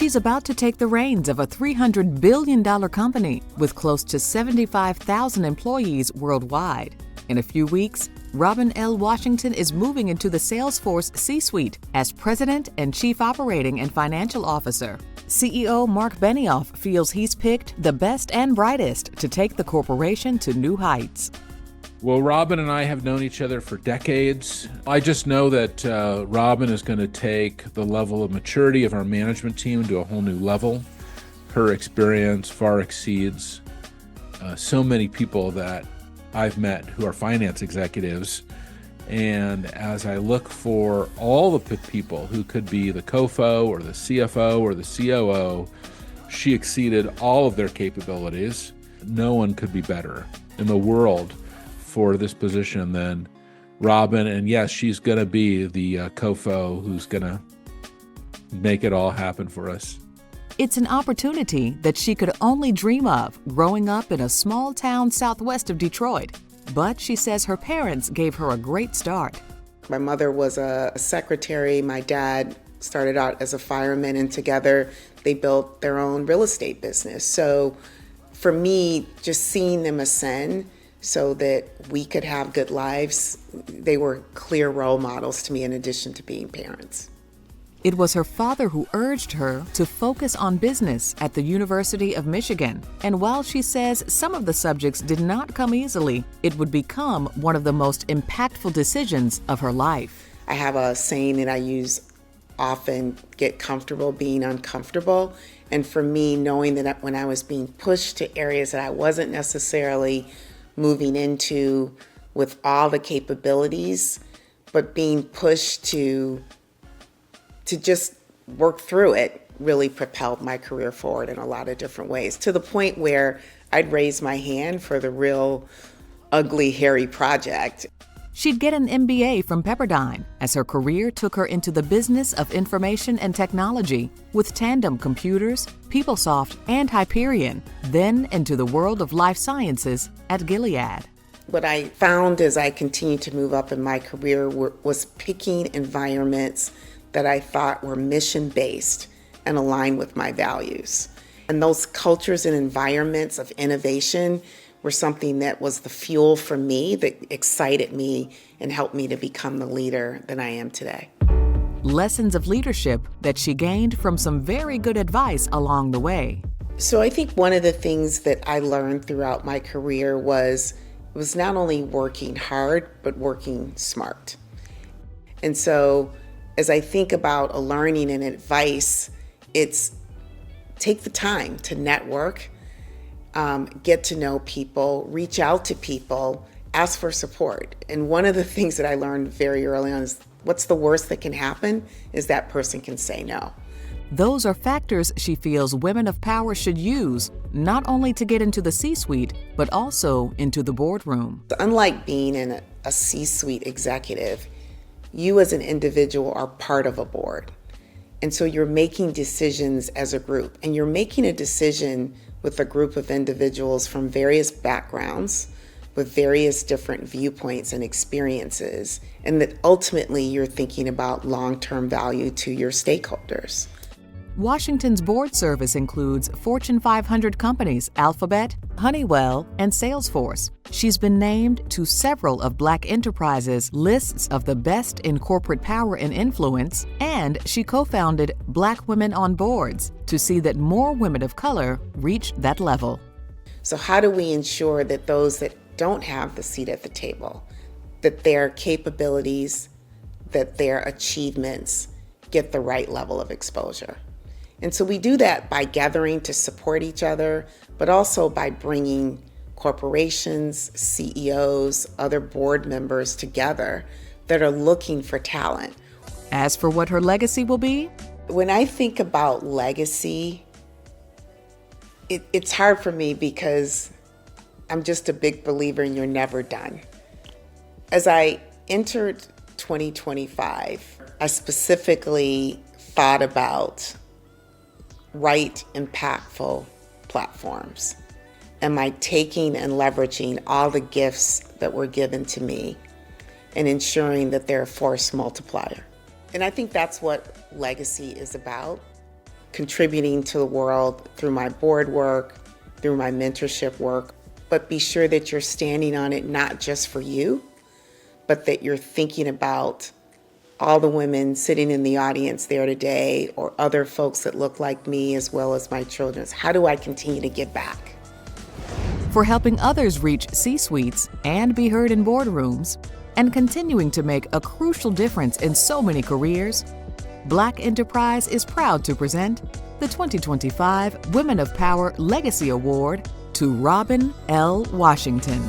She's about to take the reins of a $300 billion company with close to 75,000 employees worldwide. In a few weeks, Robin L. Washington is moving into the Salesforce C-suite as President and Chief Operating and Financial Officer. CEO Mark Benioff feels he's picked the best and brightest to take the corporation to new heights. Well, Robin and I have known each other for decades. I just know that Robin is going to take the level of maturity of our management team to a whole new level. Her experience far exceeds so many people that I've met who are finance executives. And as I look for all the people who could be the COFO or the CFO or the COO, she exceeded all of their capabilities. No one could be better in the world for this position than Robin. And yes, she's going to be the COFO who's going to make it all happen for us. It's an opportunity that she could only dream of growing up in a small town southwest of Detroit. But she says her parents gave her a great start. My mother was a secretary. My dad started out as a fireman, and together they built their own real estate business. So for me, just seeing them ascend so that we could have good lives, they were clear role models to me in addition to being parents. It was her father who urged her to focus on business at the University of Michigan. And while she says some of the subjects did not come easily, it would become one of the most impactful decisions of her life. I have a saying that I use often, get comfortable being uncomfortable. And for me, knowing that when I was being pushed to areas that I wasn't necessarily moving into with all the capabilities, but being pushed to just work through it really propelled my career forward in a lot of different ways, to the point where I'd raise my hand for the real ugly, hairy project. She'd get an MBA from Pepperdine as her career took her into the business of information and technology with Tandem Computers, PeopleSoft, and Hyperion, then into the world of life sciences at Gilead. What I found as I continued to move up in my career was picking environments that I thought were mission-based and aligned with my values. And those cultures and environments of innovation were something that was the fuel for me, that excited me and helped me to become the leader that I am today. Lessons of leadership that she gained from some very good advice along the way. So I think one of the things that I learned throughout my career was not only working hard, but working smart. And so as I think about a learning and advice, it's take the time to network, get to know people, reach out to people, ask for support. And one of the things that I learned very early on is what's the worst that can happen is that person can say no. Those are factors she feels women of power should use, not only to get into the C-suite, but also into the boardroom. Unlike being in a C-suite executive, you as an individual are part of a board. And so you're making decisions as a group, and you're making a decision with a group of individuals from various backgrounds, with various different viewpoints and experiences, and that ultimately you're thinking about long-term value to your stakeholders. Washington's board service includes Fortune 500 companies Alphabet, Honeywell, and Salesforce. She's been named to several of Black Enterprise's lists of the best in corporate power and influence, and she co-founded Black Women on Boards to see that more women of color reach that level. So how do we ensure that those that don't have the seat at the table, that their capabilities, that their achievements get the right level of exposure? And so we do that by gathering to support each other, but also by bringing corporations, CEOs, other board members together that are looking for talent. As for what her legacy will be? When I think about legacy, it's hard for me because I'm just a big believer in you're never done. As I entered 2025, I specifically thought about right, impactful platforms. Am I taking and leveraging all the gifts that were given to me and ensuring that they're a force multiplier? And I think that's what legacy is about. contributing to the world through my board work, through my mentorship work, but be sure that you're standing on it not just for you, but that you're thinking about all the women sitting in the audience there today, or other folks that look like me, as well as my children. How do I continue to give back? For helping others reach C-suites and be heard in boardrooms, and continuing to make a crucial difference in so many careers, Black Enterprise is proud to present the 2025 Women of Power Legacy Award to Robin L. Washington.